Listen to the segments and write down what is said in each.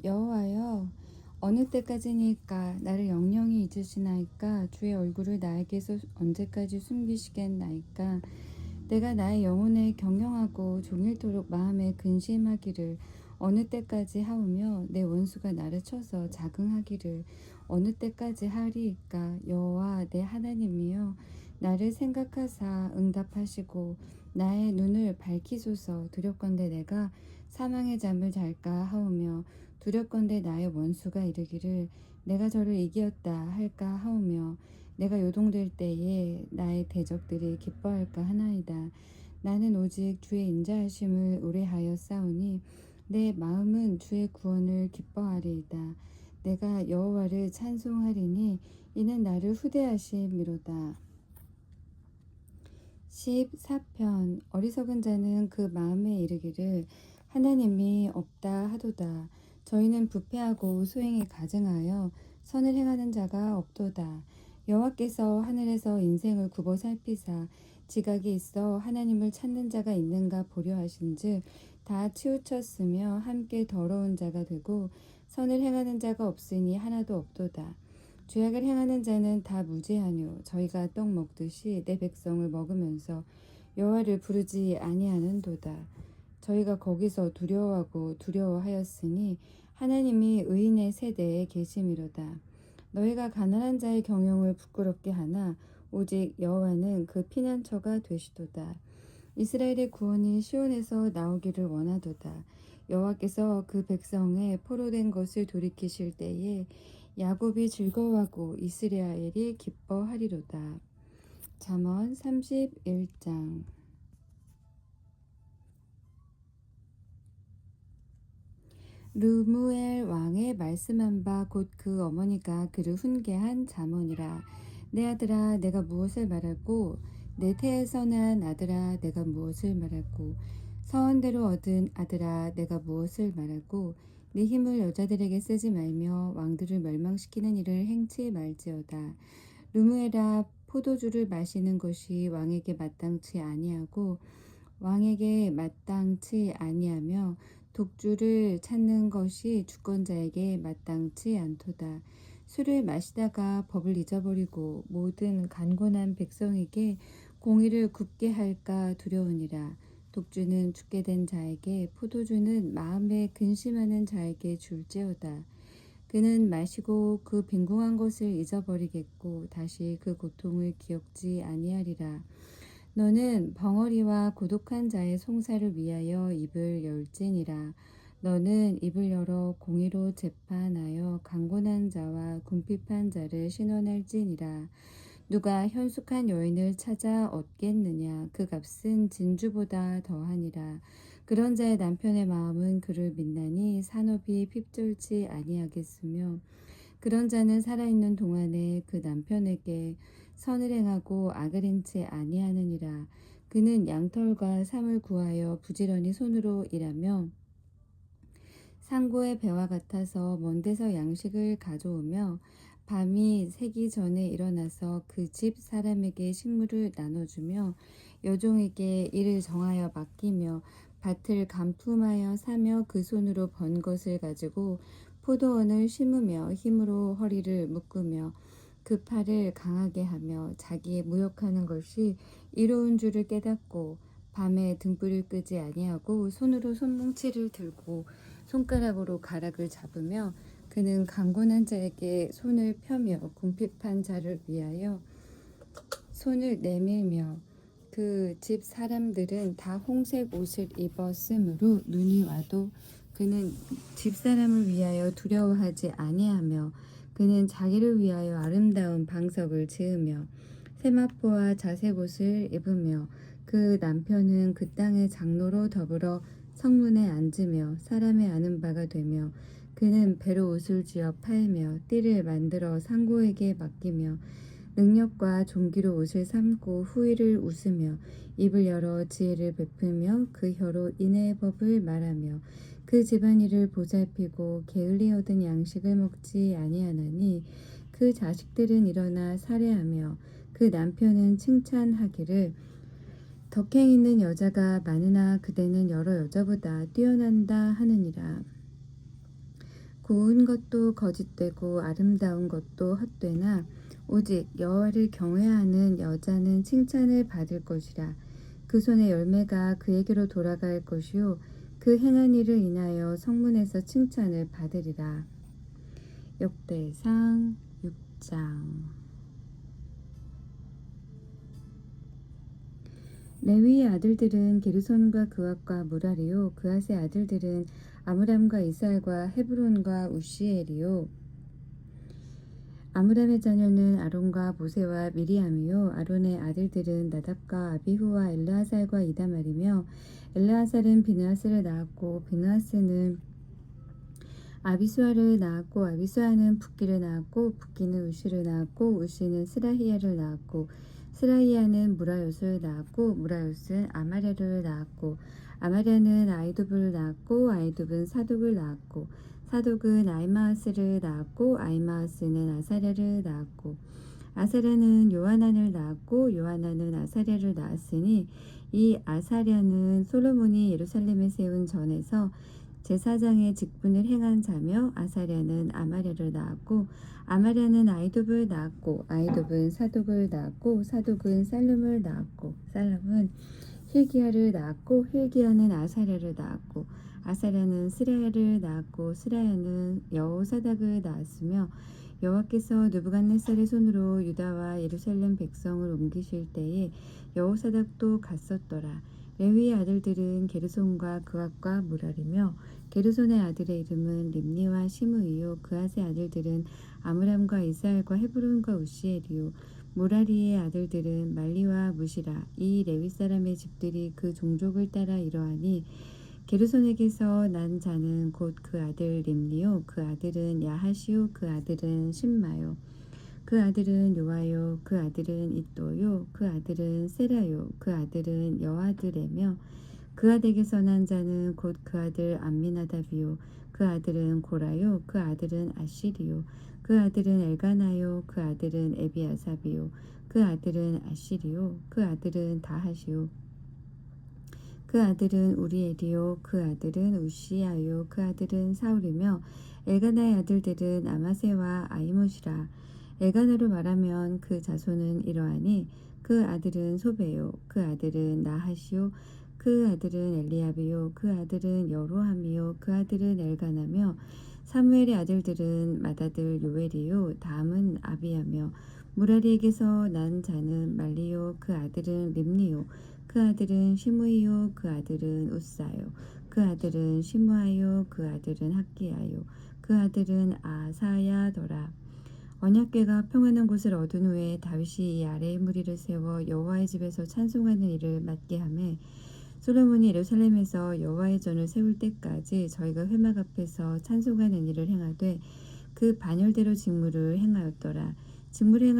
여호와여, 어느 때까지니까 나를 영영히 잊으시나이까? 주의 얼굴을 나에게서 언제까지 숨기시겠나이까? 내가 나의 영혼을 경영하고 종일토록 마음에 근심하기를 어느 때까지 하오며, 내 원수가 나를 쳐서 자긍하기를 어느 때까지 하리이까? 여호와 내 하나님이여, 나를 생각하사 응답하시고 나의 눈을 밝히소서. 두렵건대 내가 사망의 잠을 잘까 하오며, 두렵건대 나의 원수가 이르기를 내가 저를 이기었다 할까 하오며, 내가 요동될 때에 나의 대적들이 기뻐할까 하나이다. 나는 오직 주의 인자하심을 우레하여 싸우니 내 마음은 주의 구원을 기뻐하리이다. 내가 여호와를 찬송하리니 이는 나를 후대하심이로다. 14편. 어리석은 자는 그 마음에 이르기를 하나님이 없다 하도다. 저희는 부패하고 소행이 가증하여 선을 행하는 자가 없도다. 여호와께서 하늘에서 인생을 굽어 살피사 지각이 있어 하나님을 찾는 자가 있는가 보려 하신즉 다 치우쳤으며 함께 더러운 자가 되고 선을 행하는 자가 없으니 하나도 없도다. 죄악을 행하는 자는 다 무죄하뇨. 저희가 떡 먹듯이 내 백성을 먹으면서 여호와를 부르지 아니하는도다. 저희가 거기서 두려워하고 두려워하였으니 하나님이 의인의 세대에 계심이로다. 너희가 가난한 자의 경영을 부끄럽게 하나 오직 여호와는 그 피난처가 되시도다. 이스라엘의 구원이 시온에서 나오기를 원하도다. 여호와께서 그 백성의 포로된 것을 돌이키실 때에 야곱이 즐거워하고 이스라엘이 기뻐하리로다. 잠언 31장. 르무엘 왕의 말씀한 바 곧 그 어머니가 그를 훈계한 잠언이라. 내 아들아 내가 무엇을 말하고 내 태에서 난 아들아 내가 무엇을 말하고 서원대로 얻은 아들아 내가 무엇을 말하고 네 힘을 여자들에게 쓰지 말며 왕들을 멸망시키는 일을 행치 말지어다. 르무엘아, 포도주를 마시는 것이 왕에게 마땅치 아니하고 왕에게 마땅치 아니하며 독주를 찾는 것이 주권자에게 마땅치 않도다. 술을 마시다가 법을 잊어버리고 모든 간곤한 백성에게 공의를 굽게 할까 두려우니라. 독주는 죽게 된 자에게, 포도주는 마음에 근심하는 자에게 줄지어다. 그는 마시고 그 빈궁한 것을 잊어버리겠고 다시 그 고통을 기억지 아니하리라. 너는 벙어리와 고독한 자의 송사를 위하여 입을 열지니라. 너는 입을 열어 공의로 재판하여 강곤한 자와 궁핍한 자를 신원할지니라. 누가 현숙한 여인을 찾아 얻겠느냐? 그 값은 진주보다 더하니라. 그런 자의 남편의 마음은 그를 믿나니 산업이 핍졸지 아니하겠으며, 그런 자는 살아있는 동안에 그 남편에게 선을 행하고 악을 행치 아니하느니라. 그는 양털과 삼을 구하여 부지런히 손으로 일하며 상고의 배와 같아서 먼 데서 양식을 가져오며 밤이 새기 전에 일어나서 그 집 사람에게 식물을 나눠주며 여종에게 일을 정하여 맡기며 밭을 간품하여 사며 그 손으로 번 것을 가지고 포도원을 심으며 힘으로 허리를 묶으며 그 팔을 강하게 하며 자기의 무역하는 것이 이로운 줄을 깨닫고 밤에 등불을 끄지 아니하고 손으로 손뭉치를 들고 손가락으로 가락을 잡으며 그는 강곤한 자에게 손을 펴며 궁핍한 자를 위하여 손을 내밀며 그 집 사람들은 다 홍색 옷을 입었으므로 눈이 와도 그는 집 사람을 위하여 두려워하지 아니하며 그는 자기를 위하여 아름다운 방석을 지으며 세마포와 자색 옷을 입으며 그 남편은 그 땅의 장로로 더불어 성문에 앉으며 사람의 아는 바가 되며 그는 배로 옷을 쥐어 팔며 띠를 만들어 상고에게 맡기며 능력과 종기로 옷을 삼고 후일을 웃으며 입을 열어 지혜를 베풀며 그 혀로 인애의 법을 말하며 그 집안일을 보살피고 게을리 얻은 양식을 먹지 아니하나니 그 자식들은 일어나 살해하며 그 남편은 칭찬하기를 덕행 있는 여자가 많으나 그대는 여러 여자보다 뛰어난다 하느니라. 고운 것도 거짓되고 아름다운 것도 헛되나 오직 여호와를 경외하는 여자는 칭찬을 받을 것이라. 그 손의 열매가 그에게로 돌아갈 것이요 그 행한 일을 인하여 성문에서 칭찬을 받으리라. 역대상 6장. 레위의 아들들은 게르손과 그앗과 무라리요 그앗의 아들들은 아므람과 이살과 헤브론과 우시엘이요. 아므람의 자녀는 아론과 모세와 미리암이요 아론의 아들들은 나답과 아비후와 엘르아살과 이다말이며 엘르아살은 비느하스를 낳았고 비느하스는 아비수아를 낳았고 아비수아는 붓기를 낳았고 붓기는 우시를 낳았고 우시는 스라히야를 낳았고 스라히야는 무라요스를 낳았고 무라요스는 아마랴를 낳았고 아마랴는 아이두브를 낳았고 아이두브는 사독을 낳았고 사독은 아이마하스를 낳았고 아이마하스는 아사랴를 낳았고 아사랴는 요하난을 낳았고 요하난은 아사랴를 낳았으니 이 아사랴는 솔로몬이 예루살렘에 세운 전에서 제사장의 직분을 행한 자며 아사랴는 아마랴를 낳았고 아마랴는 아이두브를 낳았고 아이두브는 사독을 낳았고 사독은 살룸을 낳았고 살룸은 힐기야를 낳았고 힐기야는 아사랴를 낳았고 아사랴는 스라야를 낳았고 스라야는 여호사닥을 낳았으며 여호와께서 느부갓네살의 손으로 유다와 예루살렘 백성을 옮기실 때에 여호사닥도 갔었더라. 레위의 아들들은 게르손과 그앗과 무랄이며 게르손의 아들의 이름은 림니와 시므이요 그앗의 아들들은 아므람과 이스라엘과 헤브론과 우시엘이요 무라리의 아들들은 말리와 무시라. 이 레위 사람의 집들이 그 종족을 따라 이러하니 게르손에게서 난 자는 곧 그 아들 림니요 그 아들은 야하시요 그 아들은 신마요 그 아들은 요아요 그 아들은 이또요 그 아들은 세라요 그 아들은 여아드레며 그 아들에게서 난 자는 곧 그 아들 암미나답이요 그 아들은 고라요 그 아들은 아시리요 그 아들은 엘가나요 그 아들은 에비아삽이요 그 아들은 아시리요 그 아들은 다하시요 그 아들은 우리엘이요 그 아들은 우시야요 그 아들은 사울이며 엘가나의 아들들은 아마세와 아이못이라. 엘가나로 말하면 그 자손은 이러하니 그 아들은 소베요 그 아들은 나하시요 그 아들은 엘리압이요 그 아들은 여로함이요 그 아들은 엘가나며 사무엘의 아들들은 맏아들 요엘이요 다음은 아비야며 무라리에게서 난 자는 말리요 그 아들은 림니요 그 아들은 시므이요 그 아들은 우사요 그 아들은 시므아요 그 아들은 학기야요 그 아들은 아사야더라. 언약궤가 평안한 곳을 얻은 후에 다윗이 이 아래의 무리를 세워 여호와의 집에서 찬송하는 일을 맡게 하매 솔로몬이 예루살렘에서 여호와의 전을 세울 때까지 저희가 회막 앞에서 찬송하는 일을 행하되 그 반열대로 직무를 행하였더라. 직무를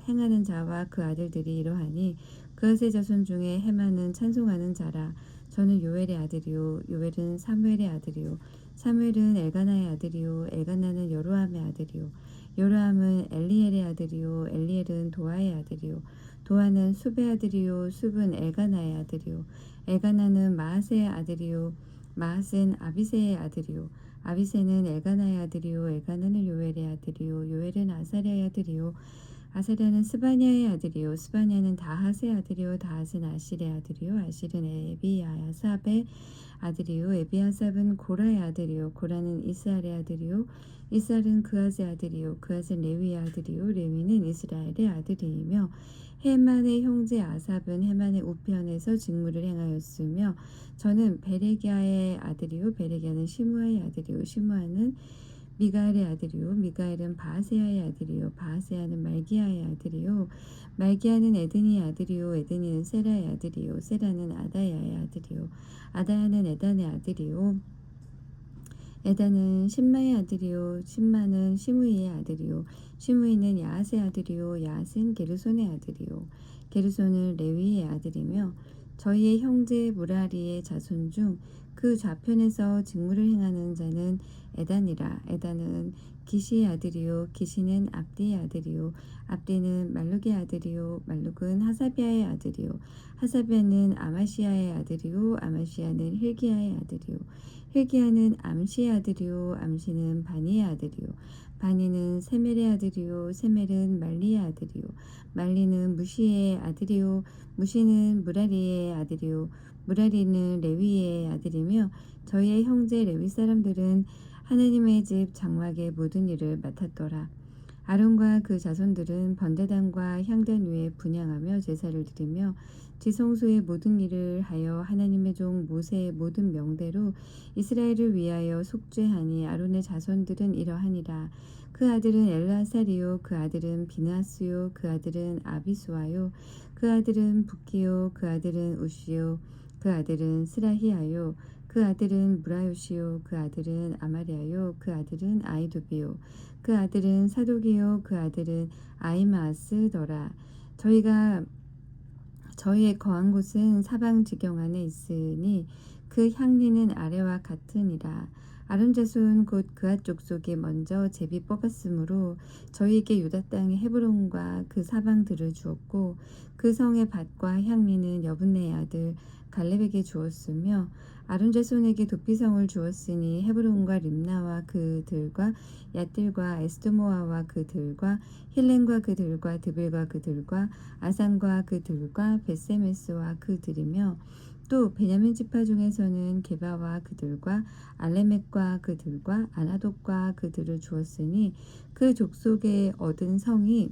행하는 자와 그 아들들이 이러하니 그앗의 자손 중에 헤만은 찬송하는 자라. 저는 요엘의 아들이요 요엘은 사무엘의 아들이요 사무엘은 엘가나의 아들이요 엘가나는 여로함의 아들이요 요로함은 엘리엘의 아들이요 엘리엘은 도아의 아들이요 도아는 숲의 아들이요 숲은 엘가나의 아들이요 엘가나는 마하스의 아들이요 마하스는 아비새의 아들이요 아비새는 엘가나의 아들이요 엘가나는 요엘의 아들이요 요엘은 아사랴의 아들이요 아사랴는 스바냐의 아들이요 스바냐는 다핫의 아들이요 다핫은 아실의 아들이요 아실은 에비아삽의 아들이요 에비아삽은 고라의 아들이요 고라는 이스알의 아들이요 이스알은 그앗의 아들이요 그앗은 레위의 아들이요 레위는 이스라엘의 아들이며 헤만의 형제 아삽은 헤만의 우편에서 직무를 행하였으며 저는 베레기야의 아들이요 베레기야는 시므아의 아들이요 시므아는 미가엘의 아들이요 미가엘은 바하세야의 아들이요 바하세야는 말기야의 아들이요 말기야는 에드니의 아들이요 에드니는 세라의 아들이요 세라는 아다야의 아들이요 아다야는 에단의 아들이요 에단은 신마의 아들이요 신마는 시므이의 아들이요 시므이는 야앗의 아들이요 야앗은 게르손의 아들이요 게르손은 레위의 아들이며 저희의 형제 무라리의 자손 중 그 좌편에서 직무를 행하는 자는 에단이라. 에단은 기시의 아들이요 기시는 압디의 아들이요 압디는 말룩의 아들이요 말룩은 하사비아의 아들이요 하사비아는 아마시아의 아들이요 아마시아는 힐기야의 아들이요 힐기야는 암시의 아들이요 암시는 바니의 아들이요 바니는 세멜의 아들이요 세멜은 말리의 아들이요 말리는 무시의 아들이요 무시는 무라리의 아들이요 무라리는 레위의 아들이며 저희의 형제 레위 사람들은 하나님의 집 장막의 모든 일을 맡았더라. 아론과 그 자손들은 번제단과 향단 위에 분향하며 제사를 드리며 지성소의 모든 일을 하여 하나님의 종 모세의 모든 명대로 이스라엘을 위하여 속죄하니 아론의 자손들은 이러하니라. 그 아들은 엘르아살이요 그 아들은 비느하스요 그 아들은 아비수아요 그 아들은 붓기요 그 아들은 우시요 그 아들은 스라히아요 그 아들은 무라요시요 그 아들은 아마리아요 그 아들은 아이두비요 그 아들은 사독이요 그 아들은 아히마아스더라. 저희의 거한 곳은 사방 지경 안에 있으니 그 향리는 아래와 같으니라. 아론 자손 곧 그앗 족속이 먼저 제비 뽑았으므로 저희에게 유다 땅의 헤브론과 그 사방들을 주었고 그 성의 밭과 향리는 여분네의 아들 갈렙에게 주었으며 아론 자손에게 도피성을 주었으니 헤브론과 림나와 그들과 얏들과 에스드모아와 그들과 힐렌과 그들과 드빌과 그들과 아산과 그들과 벳세메스와 그들이며 또 베냐민 지파 중에서는 게바와 그들과 알레멕과 그들과 아나돗과 그들을 주었으니 그 족속에 얻은 성이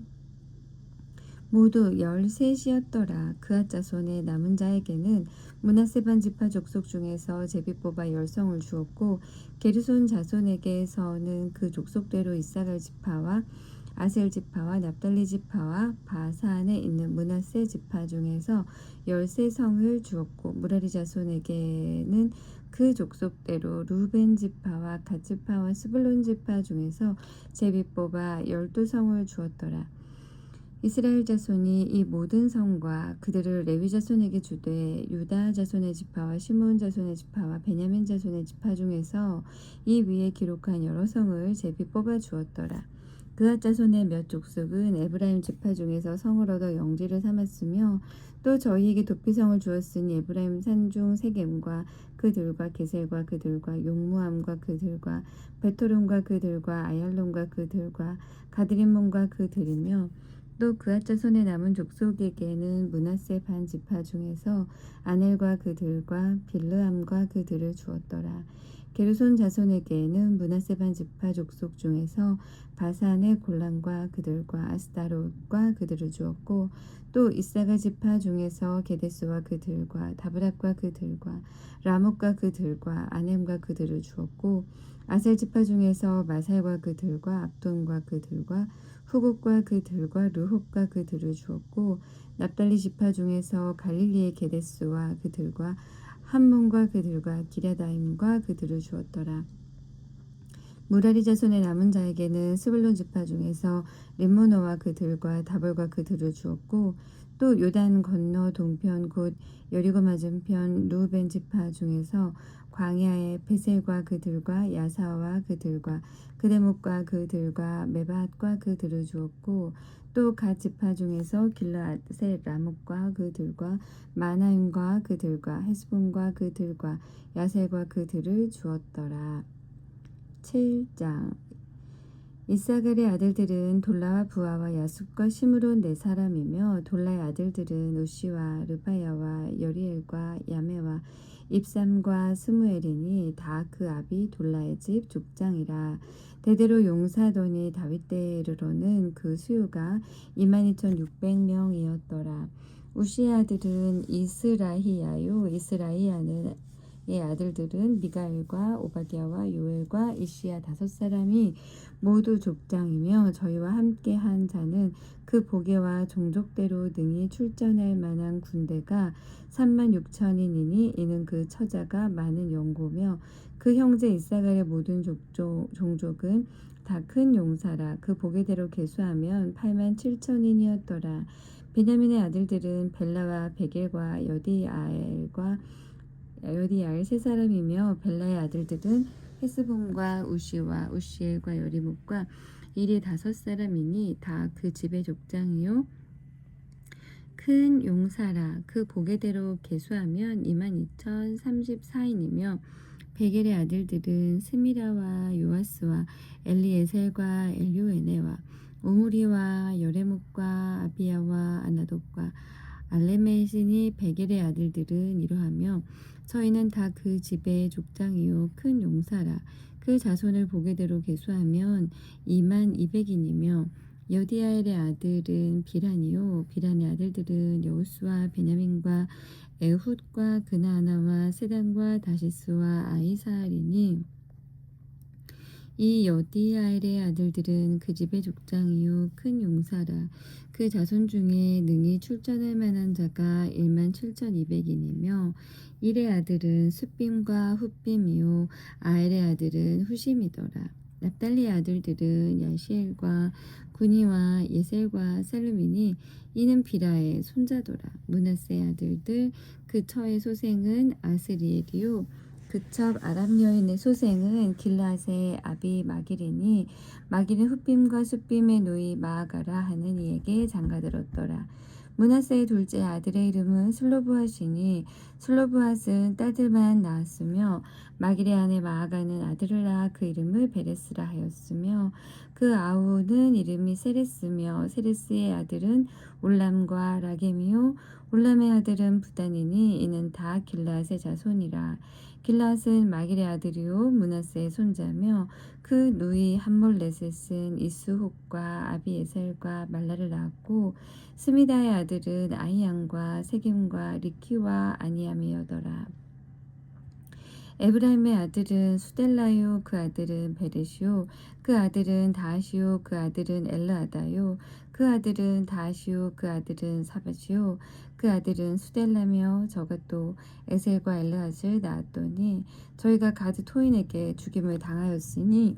모두 13이었더라. 그앗 자손의 남은 자에게는 므낫세 반 지파 족속 중에서 제비 뽑아 10성을 주었고 게르손 자손에게서는 그 족속대로 이사갈 지파와 아셀 지파와 납달리 지파와 바사안에 있는 므낫세 지파 중에서 13성을 주었고 무라리 자손에게는 그 족속대로 루벤 지파와 갓 지파와 스불론 지파 중에서 제비 뽑아 12성을 주었더라. 이스라엘 자손이 이 모든 성과 그들을 레위 자손에게 주되 유다 자손의 지파와 시므온 자손의 지파와 베냐민 자손의 지파 중에서 이 위에 기록한 여러 성을 제비 뽑아 주었더라. 그앗 자손의 몇 족속은 에브라임 지파 중에서 성을 얻어 영지를 삼았으며 또 저희에게 도피성을 주었으니 에브라임 산중 세겜과 그들과 게셀과 그들과 용무암과 그들과 베토론과 그들과 아얄론과 그들과 가드림몬과 그들이며 또 그앗 자손의 남은 족속에게는 므낫세 반 지파 중에서 아넬과 그들과 빌르암과 그들을 주었더라. 게르손 자손에게는 므낫세 반 지파 족속 중에서 바산의 골란과 그들과 아스타롯과 그들을 주었고 또 이사가 지파 중에서 게데스와 그들과 다브락과 그들과 라못과 그들과 아넴과 그들을 주었고 아셀 지파 중에서 마살과 그들과 압돈과 그들과 후국과 그들과 르홉과 그들을 주었고 납달리 지파 중에서 갈릴리의 게데스와 그들과 함몬과 그들과 기랴다임과 그들을 주었더라. 무라리 자손의 남은 자에게는 스불론 지파 중에서 림모노와 그들과 다볼과 그들을 주었고 또 요단 건너 동편 곧 여리고 맞은편 루벤 지파 중에서 광야의 베셀과 그들과 야사와 그들과 그데못과 그들과 메바핫과 그들을 주었고 또 갓 지파 중에서 길르앗의 라못과 그들과 마나임과 그들과 헤스본과 그들과 야셀과 그들을 주었더라. 7장 이사갈의 아들들은 돌라와 부하와 야숫과 시므론 네 사람이며 돌라의 아들들은 우시와 르바야와 여리엘과 야메와 입삼과 스무엘이니 다 그 아비 돌라의 집 족장이라. 대대로 용사더니 다윗 때에 이르러는 그 수요가 22,600명이었더라. 우시의 아들은 이스라히야요 이스라히야는 의 아들들은 미가엘과 오바댜와 요엘과 이시야 5사람이 모두 족장이며 저희와 함께 한 자는 그 보게와 종족대로 능히 출전할 만한 군대가 36,000인이니 이는 그 처자가 많은 영고며 그 형제 이사갈의 모든 종족은 다 큰 용사라. 그 보게대로 계수하면 87,000인이었더라. 베냐민의 아들들은 벨라와 베겔과 여디아엘과 여디알 세 사람이며 벨라의 아들들은 헤스본과 우시와 우시엘과 여리목과 일이 5사람이니 다 그 집의 족장이요 큰 용사라. 그 보게대로 계수하면 22,034인이며 베겔의 아들들은 스미라와 요아스와 엘리에셀과 엘요에네와 오므리와 여레목과 아비야와 아나독과 알레메신이 베겔의 아들들은 이러하며 저희는 다 그 집의 족장이요 큰 용사라. 그 자손을 보게대로 계수하면 22,200인이며 여디아엘의 아들은 비란이요 비란의 아들들은 여우수와 베냐민과 에훗과 그나아나와 세단과 다시스와 아이사알이니 이 여디아엘의 아들들은 그 집의 족장이요 큰 용사라. 그 자손 중에 능히 출전할 만한 자가 17,200인이며 일의 아들은 숫빔과 훗빔이요 아엘의 아들은 후심이더라. 납달리의 아들들은 야시엘과 구니와 예셀과 살루미니 이는 비라의 손자더라. 므낫세의 아들들 그 처의 소생은 아스리엘이요 그 첩 아람 여인의 소생은 길라앗의 아비 마길이니 마길은 훗빔과 숫빔의 누이 마아가라 하는 이에게 장가들었더라. 므낫세의 둘째 아들의 이름은 슬로브핫이니 슬로브핫은 딸들만 낳았으며 마길의 아내 마아가는 아들을 낳아 그 이름을 베레스라 하였으며 그 아우는 이름이 세레스며 세레스의 아들은 올람과 라겜이요 올람의 아들은 부단이니 이는 다 길라앗의 자손이라. 길라앗은 마길의 아들이요 므낫세의 손자며 그 누이 함몰레셋은 이스홉과 아비에셀과 말라를 낳았고 스미다의 아들은 아이양과 세겜과 리키와 아니암이어더라. 에브라임의 아들은 수델라요 그 아들은 베레시요 그 아들은 다하시요 그 아들은 엘르아다요 그 아들은 다하시요 그 아들은 사바시요 그 아들은 수델라며 저가 또 에셀과 엘르앗을 낳았더니 저희가 가드 토인에게 죽임을 당하였으니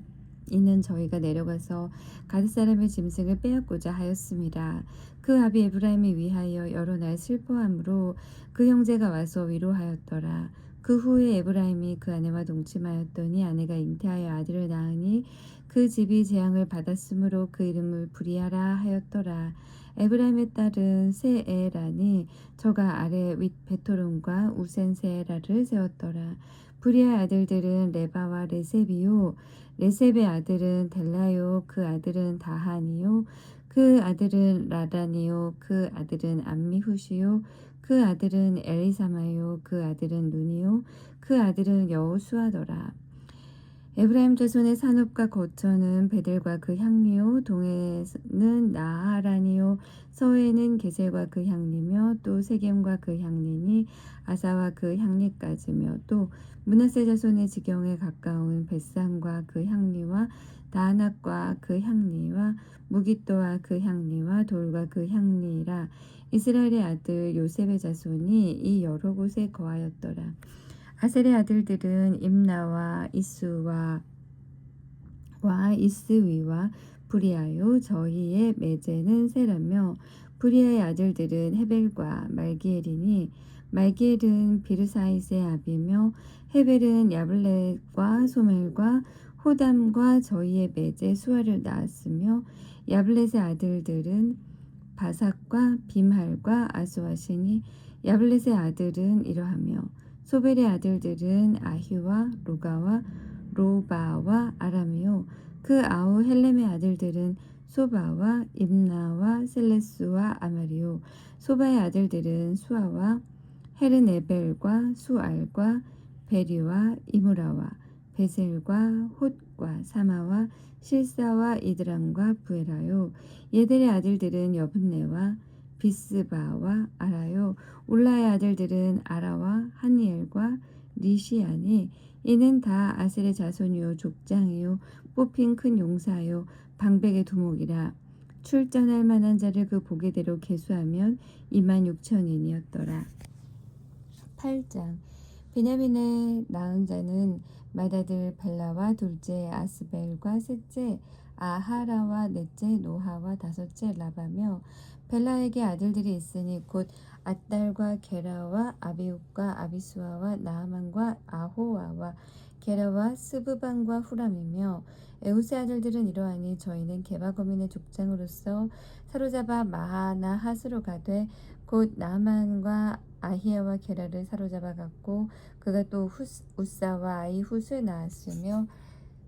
이는 저희가 내려가서 가드 사람의 짐승을 빼앗고자 하였습니다. 그 아비 에브라임을 위하여 여러 날 슬퍼함으로 그 형제가 와서 위로하였더라. 그 후에 에브라임이 그 아내와 동침하였더니 아내가 잉태하여 아들을 낳으니 그 집이 재앙을 받았으므로 그 이름을 부리아라 하였더라. 에브라임의 딸은 세에라니 저가 아래 윗 베토론과 우센 세에라를 세웠더라. 부리아의 아들들은 레바와 레셉이요 레셉의 아들은 델라요 그 아들은 다한이요 그 아들은 라단이요 그 아들은 암미후시요 그 아들은 엘리사마요 그 아들은 눈이요 그 아들은 여호수아더라. 에브라임 자손의 산업과 거처는 베델과 그 향리요 동에는 나하란이요 서해는 게셀과 그 향리며 또 세겜과 그 향리니 아사와 그 향리까지며 또 므낫세 자손의 지경에 가까운 벳산과 그 향리와 다하낙과 그 향리와 무깃도와 그 향리와 돌과 그 향리라. 이스라엘의 아들 요셉의 자손이 이 여러 곳에 거하였더라. 아셀의 아들들은 임나와 이수와 이스위와 부리아요 저희의 매제는 세라며 부리아의 아들들은 헤벨과 말기엘이니 말기엘은 비르사이스의 아비며 헤벨은 야블렛과 소멜과 호담과 저희의 매제 수아를 낳았으며 야블렛의 아들들은 바삭과 빔할과 아수아시니 야블렛의 아들은 이러하며 소벨의 아들들은 아히와 로가와 로바와 아람이요 그 아우 헬렘의 아들들은 소바와 임나와 셀레스와 아마리요 소바의 아들들은 수아와 헤르네벨과 수알과 베리와 이무라와 베셀과 홑과 사마와 실사와 이드람과 부에라요 얘들의 아들들은 여분네와 비스바와 아라요 울라의 아들들은 아라와 하니엘과 리시아니 이는 다 아셀의 자손이요 족장이요 뽑힌 큰 용사요 방백의 두목이라. 출전할 만한 자를 그 보게대로 계수하면 26,000인이었더라. 8장 베냐민의 낳은 자는 맏아들 벨라와 둘째 아스벨과 셋째 아하라와 넷째 노하와 다섯째 라바며 벨라에게 아들들이 있으니 곧 앗달과 게라와 아비웃과 아비수아와 나아만과 아호와와 게라와 스브반과 후람이며 에웃의 아들들은 이러하니 저희는 게바 거민의 족장으로서 사로잡아 마하나 핫으로 가되 곧 나아만과 아히야와 게라를 사로잡아 갔고 그가 또 우사와 아이 훗을 낳았으며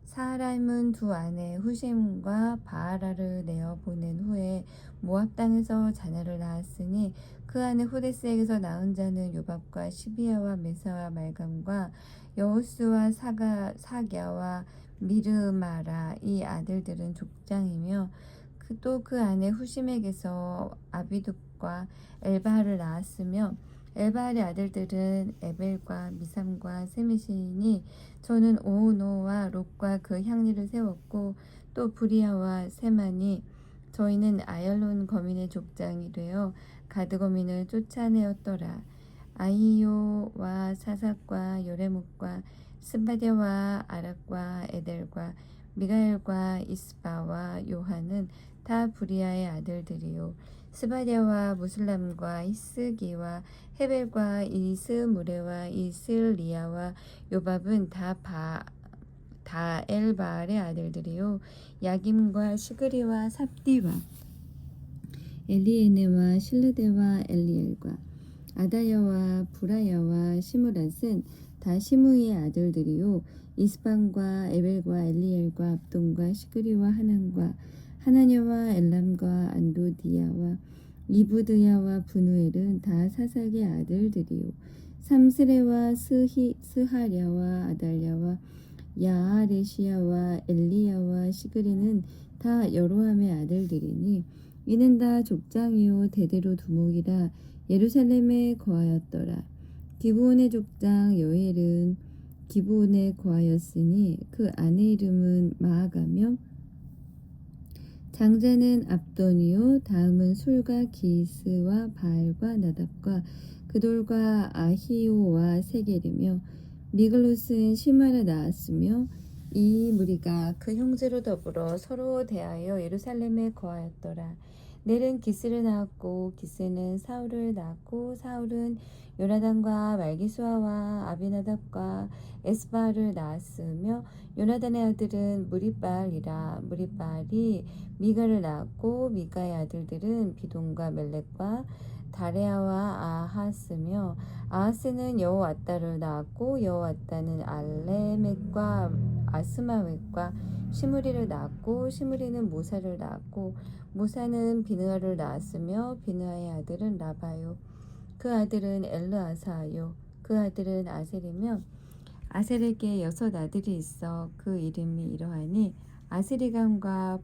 사라임은 두 아내 후셈과 바하라를 내어 보낸 후에 모압 땅에서 자녀를 낳았으니 그 아내 호데스에게서 낳은 자는 요밥과 시비야와 메사와 말감과 여호수와 사갸와 미르마라. 이 아들들은 족장이며 또 그 아내 후심에게서 아비둡과 엘바하를 낳았으며 엘바알의 아들들은 에벨과 미삼과 세미시니 저는 오노와 롯과 그 향리를 세웠고 또 부리아와 세만이 저희는 아얄론 거민의 족장이 되어 가드 거민을 쫓아내었더라. 아히요와 사삭과 요레목과 스바디아와 아락과 에델과 미가엘과 이스바와 요한은 다 부리아의 아들들이요 스바디아와 무슬람과 히스기와 헤벨과 이스무레와 이슬리아와 요밥은 다 엘바알의 아들들이요 야김과 시그리와 삽디와 엘리에네와 실르데와 엘리엘과 아다야와 부라야와 시므랏은 다 시므이의 아들들이요 이스방과 에벨과 엘리엘과 압돈과 시그리와 하난과 하나냐와 엘람과 안도디야와 이브드야와 분우엘은 다 사삭의 아들들이요 삼스레와 스하랴와 아달랴와 야아레시야와 엘리야와 시그리는 다 여로함의 아들들이니 이는 다 족장이요 대대로 두목이라 예루살렘에 거하였더라. 기브온의 족장 여헬은 기브온에 거하였으니 그 아내 이름은 마아가며 장자는 압돈이요 다음은 술과 기스와 바알과 나답과 그돌과 아히오와 세겔이며 미글롯은 시마를 낳았으며 이 무리가 그 형제로 더불어 서로 대하여 예루살렘에 거하였더라. 넬은 기스를 낳았고 기스는 사울을 낳았고 사울은 요나단과 말기수아와 아비나답과 에스바를 낳았으며 요나단의 아들은 무리발이라 무리발이 미가를 낳았고 미가의 아들들은 비돈과 멜렉과 다레아와 아하스며 아하스는 여호와따를 낳았고 여호와따는 알레멧과 아스마웻과 시므리를 낳았고 시므리는 모사를 낳았고 모사는 비느하를 낳았으며 비느하의 아들은 라바요 그 아들은 엘르아사요 그 아들은 아셀이며 아셀에게 6 아들이 있어 그 이름이 이러하니 아스리감과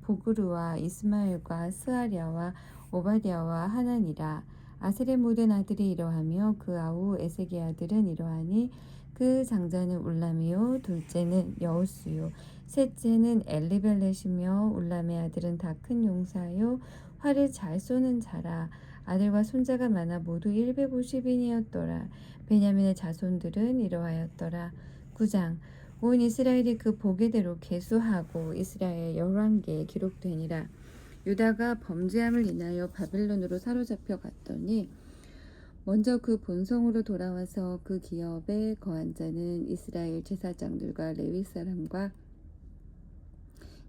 보그루와 이스마엘과 스아랴와 오바댜와 하나니라. 아셀의 모든 아들이 이러하며 그 아우 에색의 아들은 이러하니 그 장자는 울람이요 둘째는 여우스요 셋째는 엘리벨렛이며 울람의 아들은 다 큰 용사요 활을 잘 쏘는 자라. 아들과 손자가 많아 모두 150인이었더라. 베냐민의 자손들은 이러하였더라. 9장 온 이스라엘이 그 보게대로 계수하고 이스라엘 11개에 기록되니라. 유다가 범죄함을 인하여 바벨론으로 사로잡혀 갔더니 먼저 그 본성으로 돌아와서 그 기업에 거한 자는 이스라엘 제사장들과 레위 사람과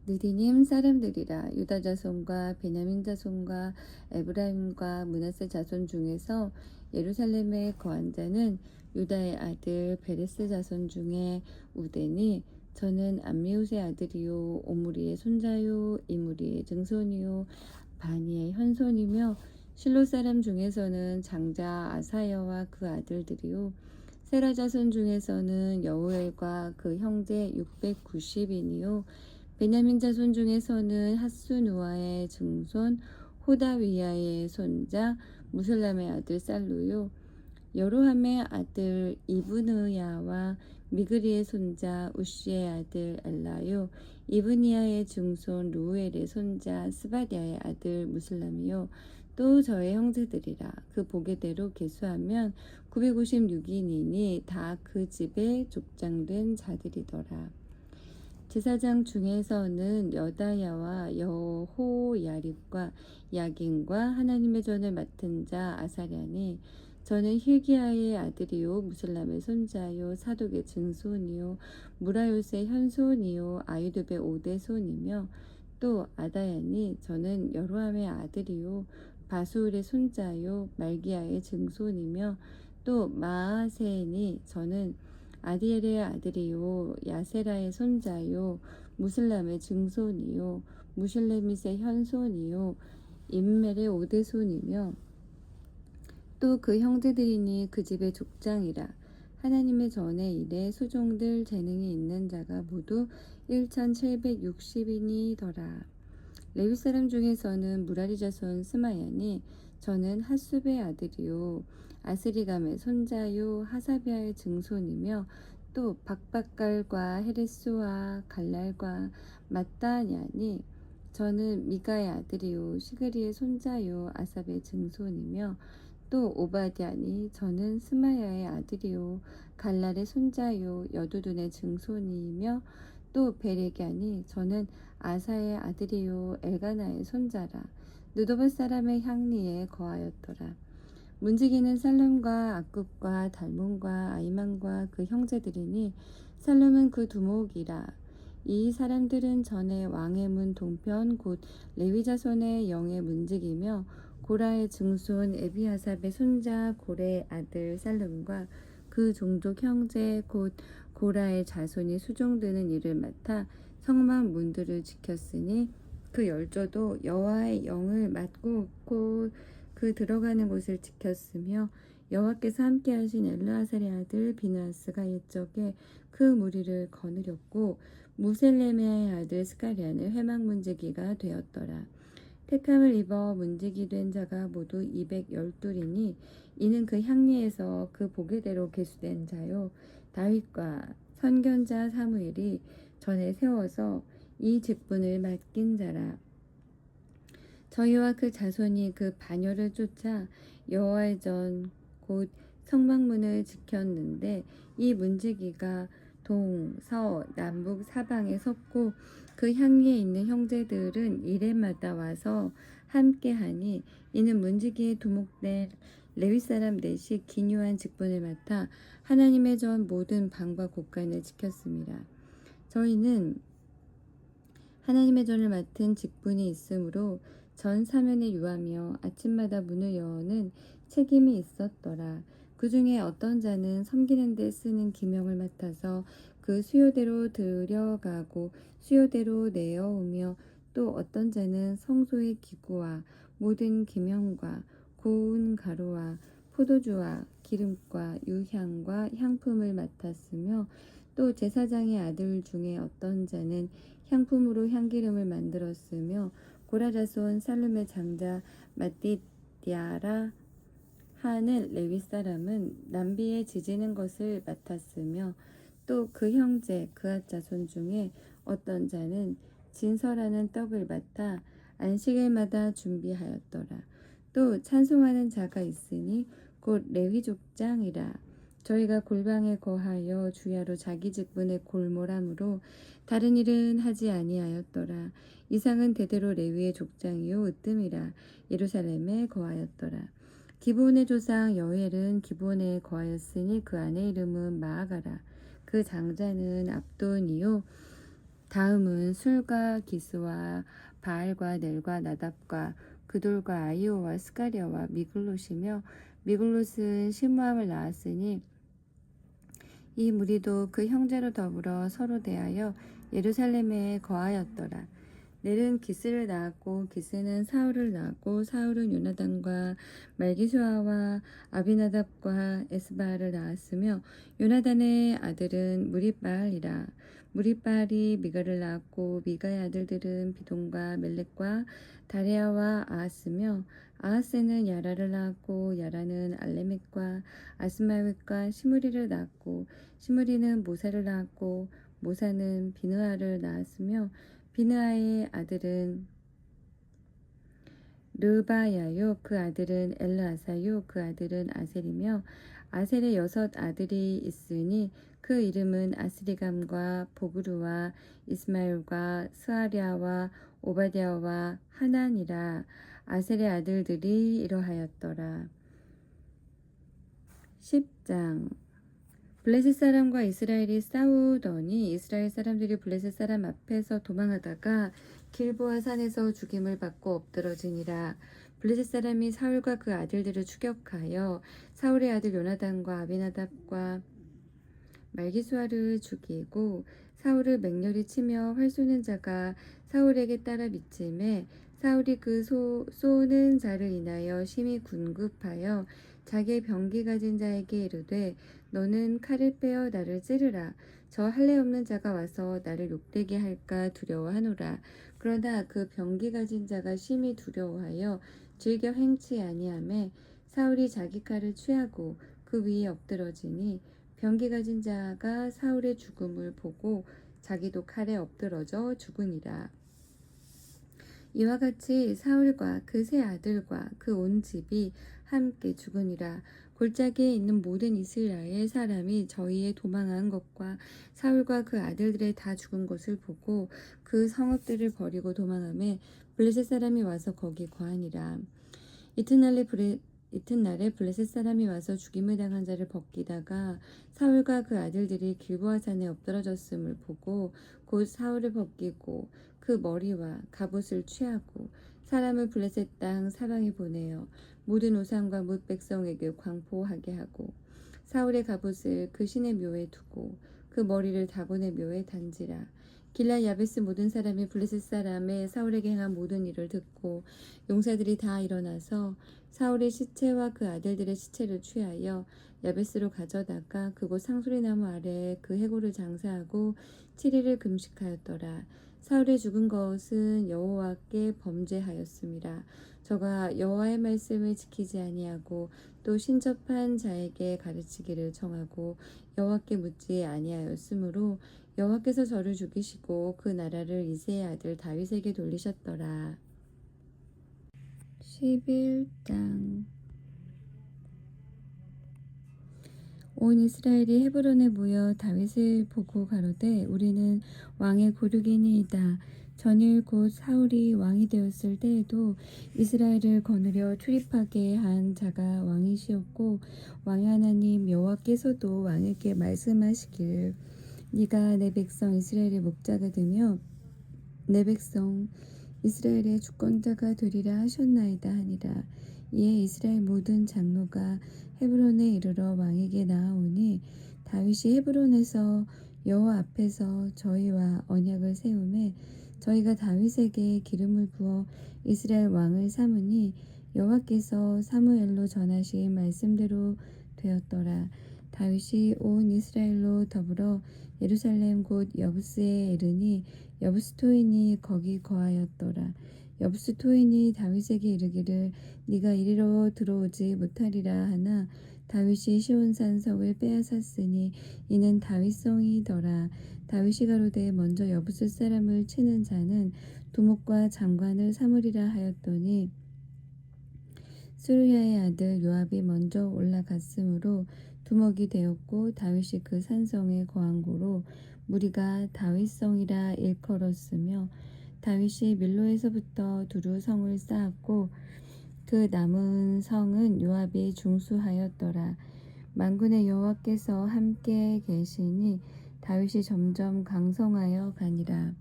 느디님 사람들이라. 유다 자손과 베냐민 자손과 에브라임과 므낫세 자손 중에서 예루살렘에 거한 자는 유다의 아들 베레스 자손 중에 우덴이 저는 암미웃의 아들이요 오므리의 손자요 이므리의 증손이요 바니의 현손이며 실로 사람 중에서는 장자 아사야와 그 아들들이요 세라 자손 중에서는 여우엘과 그 형제 690인이요 베냐민 자손 중에서는 핫수누아의 증손 호다위야의 손자 무슬람의 아들 살루요 여로함의 아들 이브느야와 미그리의 손자 우시의 아들 엘라요 이브니야의 증손 루엘의 손자 스바디아의 아들 무슬람이요 또 저의 형제들이라. 그 보게대로 계수하면 956인이니 다 그 집에 족장된 자들이더라. 제사장 중에서는 여다야와 여호야립과 야긴과 하나님의 전을 맡은 자 아사랴니 저는 힐기야의 아들이요 무슬람의 손자요 사독의 증손이요 무라요스의 현손이요 아유둡의 오대손이며 또 아다야니 저는 여로함의 아들이요 바수울의 손자요 말기야의 증손이며 또 마아세니 저는 아디엘의 아들이요 야세라의 손자요 무슬람의 증손이요 무실레밋의 현손이요 임멜의 오대손이며 또 그 형제들이니 그 집의 족장이라. 하나님의 전에 일에 수종들 재능이 있는 자가 모두 1760인이더라. 레위 사람 중에서는 무라리 자손 스마야니 저는 핫숲의 아들이요 아스리감의 손자요 하사비아의 증손이며 또 박박갈과 헤레스와 갈랄과 마따냐니 저는 미가의 아들이요 시그리의 손자요 아삽의 증손이며 또 오바댜니 저는 스마야의 아들이요 갈랄의 손자요 여두둔의 증손이며 또 베레갸니 저는 아사의 아들이요 엘가나의 손자라. 느도바 사람의 향리에 거하였더라. 문지기는 살룸과 악굽과 달몬과 아이만과 그 형제들이니 살룸은 그 두목이라. 이 사람들은 전에 왕의 문 동편 곧 레위 자손의 영의 문지기며 고라의 증손 에비아삽의 손자 고레의 아들 살룸과 그 종족 형제 곧 고라의 자손이 수종드는 일을 맡아 성막 문들을 지켰으니 그 열조도 여호와의 영을 맡고 곧 그 들어가는 곳을 지켰으며 여호와께서 함께하신 엘르아살의 아들 비느하스가 옛적에 그 무리를 거느렸고 무셀레메의 아들 스가랴는 회막 문지기가 되었더라. 택함을 입어 문지기 된 자가 모두 212이니 이는 그 향리에서 그 보게대로 계수된 자요 다윗과 선견자 사무엘이 전에 세워서 이 직분을 맡긴 자라. 저희와 그 자손이 그 반열을 쫓아 여호와의 전 곧 성막문을 지켰는데 이 문지기가 동, 서, 남북 사방에 섰고 그 향리에 있는 형제들은 이레마다 와서 함께하니 이는 문지기에 두목된 레위 사람 넷이 기묘한 직분을 맡아 하나님의 전 모든 방과 곳간을 지켰습니다. 저희는 하나님의 전을 맡은 직분이 있으므로 전 사면에 유하며 아침마다 문을 여는 책임이 있었더라. 그 중에 어떤 자는 섬기는 데 쓰는 기명을 맡아서 그 수요대로 들여가고 수요대로 내어오며 또 어떤 자는 성소의 기구와 모든 기명과 고운 가루와 포도주와 기름과 유향과 향품을 맡았으며 또 제사장의 아들 중에 어떤 자는 향품으로 향기름을 만들었으며 고라자손 살룸의 장자 마띠디아라 하는 레위 사람은 남비에 지지는 것을 맡았으며 또 그 형제 그앗 자손 중에 어떤 자는 진설하는 떡을 맡아 안식일마다 준비하였더라. 또 찬송하는 자가 있으니 곧 레위 족장이라. 저희가 골방에 거하여 주야로 자기 직분에 골몰함으로 다른 일은 하지 아니하였더라. 이상은 대대로 레위의 족장이요 으뜸이라. 예루살렘에 거하였더라. 기브온의 조상 여헬은 기브온에 거하였으니 그 아내 이름은 마아가라. 그 장자는 압돈이요 다음은 술과 기스와 바알과 넬과 나답과 그돌과 아이오와 스가랴와 미글롯이며 미글롯은 시므함을 낳았으니 이 무리도 그 형제로 더불어 서로 대하여 예루살렘에 거하였더라. 넬은 기스를 낳았고 기스는 사울을 낳았고 사울은 요나단과 말기수아와 아비나답과 에스바를 낳았으며 요나단의 아들은 무리바알이라. 무리바알이 미가를 낳았고 미가의 아들들은 비돈과 멜렉과 다레아와 아하스며 아하스는 야라를 낳았고 야라는 알레멧과 아스마웻과 시므리를 낳았고 시므리는 모사를 낳았고 모사는 비느하를 낳았으며 비느하의 아들은 르바야요 그 아들은 엘르아사요 그 아들은 아셀이며 아셀의 6 아들이 있으니 그 이름은 아스리감과 보그루와 이스마엘과 스아리아와 오바댜와 하난이라. 아셀의 아들들이 이러하였더라. 10장. 블레셋 사람과 이스라엘이 싸우더니 이스라엘 사람들이 블레셋 사람 앞에서 도망하다가 길보아 산에서 죽임을 받고 엎드러지니라. 블레셋 사람이 사울과 그 아들들을 추격하여 사울의 아들 요나단과 아비나답과 말기수아를 죽이고 사울을 맹렬히 치며 활 쏘는 자가 사울에게 따라 미침에 사울이 그 쏘는 자를 인하여 심히 군급하여 자기의 병기 가진 자에게 이르되 너는 칼을 빼어 나를 찌르라. 저 할례 없는 자가 와서 나를 욕되게 할까 두려워하노라. 그러나 그 병기 가진 자가 심히 두려워하여 즐겨 행치 아니하매 사울이 자기 칼을 취하고 그 위에 엎드러지니 병기 가진 자가 사울의 죽음을 보고 자기도 칼에 엎드러져 죽으니라. 이와 같이 사울과 그 세 아들과 그 온 집이 함께 죽으니라. 골짜기에 있는 모든 이스라엘 사람이 저희의 도망한 것과 사울과 그 아들들의 다 죽은 것을 보고 그 성읍들을 버리고 도망하매 블레셋 사람이 와서 거기 거하니라. 이튿날에 블레셋 사람이 와서 죽임을 당한 자를 벗기다가 사울과 그 아들들이 길보아 산에 엎드러졌음을 보고 곧 사울을 벗기고 그 머리와 갑옷을 취하고 사람을 블레셋 땅 사방에 보내어 모든 우상과 뭇 백성에게 광포하게 하고 사울의 갑옷을 그 신의 묘에 두고 그 머리를 다곤의 묘에 단지라. 길라 야베스 모든 사람이 블레셋 사람의 사울에게 행한 모든 일을 듣고 용사들이 다 일어나서 사울의 시체와 그 아들들의 시체를 취하여 야베스로 가져다가 그곳 상수리나무 아래에 그 해골을 장사하고 7일을 금식하였더라. 사울의 죽은 것은 여호와께 범죄하였습니다. 저가 여호와의 말씀을 지키지 아니하고 또 신접한 자에게 가르치기를 정하고 여호와께 묻지 아니하였으므로 여호와께서 저를 죽이시고 그 나라를 이새의 아들 다윗에게 돌리셨더라. 11장. 온 이스라엘이 헤브론에 모여 다윗을 보고 가로되 우리는 왕의 고륙이니이다. 전일 곧 사울이 왕이 되었을 때에도 이스라엘을 거느려 출입하게 한 자가 왕이시었고 왕의 하나님 여호와께서도 왕에게 말씀하시기를 네가 내 백성 이스라엘의 목자가 되며 내 백성 이스라엘의 주권자가 되리라 하셨나이다 하니라. 이에 이스라엘 모든 장로가 헤브론에 이르러 왕에게 나아오니 다윗이 헤브론에서 여호와 앞에서 저희와 언약을 세우매 저희가 다윗에게 기름을 부어 이스라엘 왕을 삼으니 여호와께서 사무엘로 전하신 말씀대로 되었더라. 다윗이 온 이스라엘로 더불어 예루살렘 곧 여부스에 이르니 여부스 토인이 거기 거하였더라. 여부스 토인이 다윗에게 이르기를 네가 이리로 들어오지 못하리라 하나 다윗이 시온산 성을 빼앗았으니 이는 다윗성이더라. 다윗이 가로되 먼저 여부스 사람을 치는 자는 두목과 장관을 삼으리라 하였더니 스루야의 아들 요압이 먼저 올라갔으므로 두목이 되었고 다윗이 그 산성에 거한 고로 무리가 다윗성이라 일컬었으며 다윗이 밀로에서부터 두루 성을 쌓았고 그 남은 성은 요압이 중수하였더라. 만군의 여호와께서 함께 계시니 다윗이 점점 강성하여 가니라.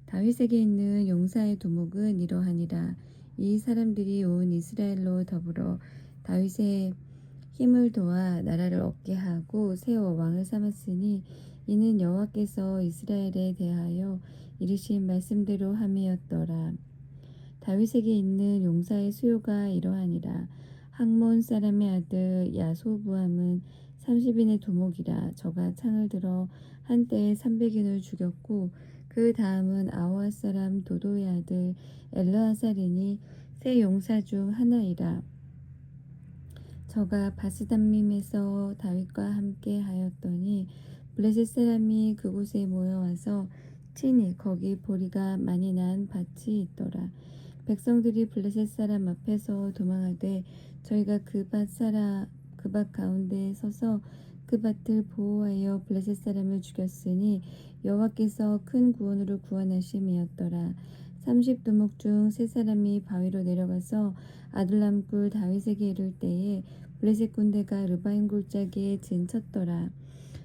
다윗에게 있는 용사의 두목은 이러하니라. 이 사람들이 온 이스라엘로 더불어 다윗의 힘을 도와 나라를 얻게 하고 세워 왕을 삼았으니 이는 여호와께서 이스라엘에 대하여 이르신 말씀대로 함이었더라. 다윗에게 있는 용사의 수요가 이러하니라. 학몬 사람의 아들 야소부함은 30인의 두목이라. 저가 창을 들어 한때에 300인을 죽였고 그 다음은 아호아 사람 도도의 아들 엘르아살이니 세 용사 중 하나이라. 저가 바스담밈에서 다윗과 함께 하였더니 블레셋 사람이 그곳에 모여와서 친히 거기 보리가 많이 난 밭이 있더라. 백성들이 블레셋 사람 앞에서 도망하되 저희가 그 밭 가운데 서서 그 밭을 보호하여 블레셋 사람을 죽였으니 여호와께서 큰 구원으로 구원하심이었더라. 30두목 중 세 사람이 바위로 내려가서 아둘람 굴 다윗에게 이를 때에 블레셋 군대가 르바임 골짜기에 진쳤더라.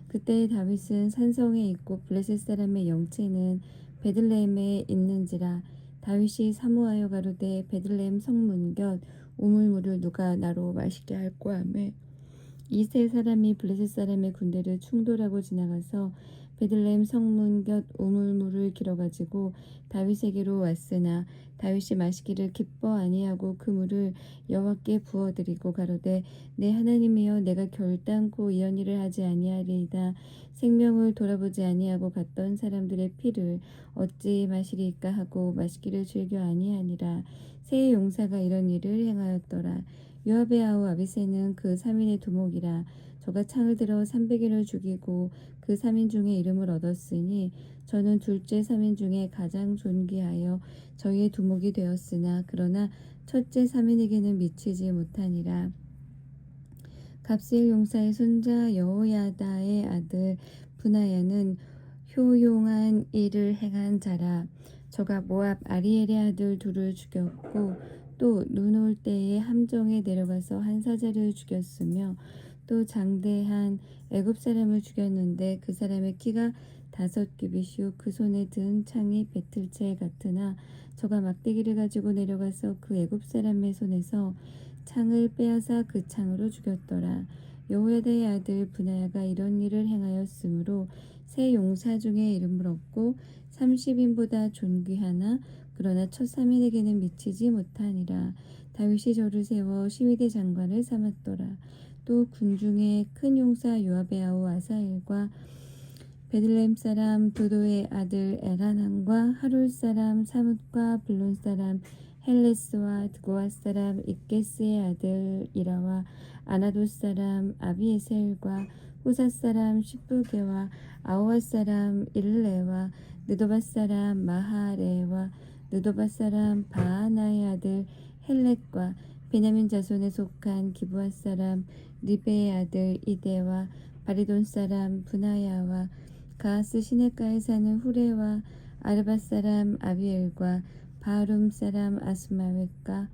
그때 다윗은 산성에 있고 블레셋 사람의 영체는 베들레헴에 있는지라. 다윗이 사모하여 가로되 베들레헴 성문 곁 우물물을 누가 나로 마시게 할꼬 하매 이 세 사람이 블레셋 사람의 군대를 충돌하고 지나가서 베들레헴 성문 곁 우물물을 길어가지고 다윗에게로 왔으나 다윗이 마시기를 기뻐 아니하고 그 물을 여호와께 부어드리고 가로되 내 하나님이여 내가 결단코 이런 일을 하지 아니하리이다. 생명을 돌아보지 아니하고 갔던 사람들의 피를 어찌 마시리까 하고 마시기를 즐겨 아니하니라. 세 용사가 이런 일을 행하였더라. 요압의 아우 아비새는 그 3인의 두목이라. 저가 창을 들어 300인을 죽이고 그 3인 중에 이름을 얻었으니 저는 둘째 3인 중에 가장 존귀하여 저희의 두목이 되었으나 그러나 첫째 3인에게는 미치지 못하니라. 갑스엘 용사의 손자 여호야다의 아들 브나야는 효용한 일을 행한 자라. 저가 모압 아리엘의 아들 둘을 죽였고 또 눈 올 때에 함정에 내려가서 한 사자를 죽였으며 또 장대한 애굽 사람을 죽였는데 그 사람의 키가 5규빗이요 그 손에 든 창이 배틀채 같으나 저가 막대기를 가지고 내려가서 그 애굽 사람의 손에서 창을 빼앗아 그 창으로 죽였더라. 여호야다의 아들 브나야가 이런 일을 행하였으므로 세 용사 중에 이름을 얻고 30인보다 존귀하나 그러나 첫 3인에게는 미치지 못하니라. 다윗이 저를 세워 시위대 장관을 삼았더라. 또 군중의 큰 용사 요압의 아우 아사엘과 베들레헴 사람 도도의 아들 엘하난과 하룰 사람 사뭇과 블론 사람 헬레스와 드고아 사람 이게스의 아들 이라와 아나돗 사람 아비에셀과 후사 사람 시부게와 아우아 사람 일레와 느도바 사람 마하레와 느도바 사람 바하나의 아들 헬렛과 베냐민 자손에 속한 기브아 사람 리베의 아들 이데와 바리돈 사람 브나야와 가하스 시냇가에 사는 후레와 아르바 사람 아비엘과 바룸 사람 아스마웻과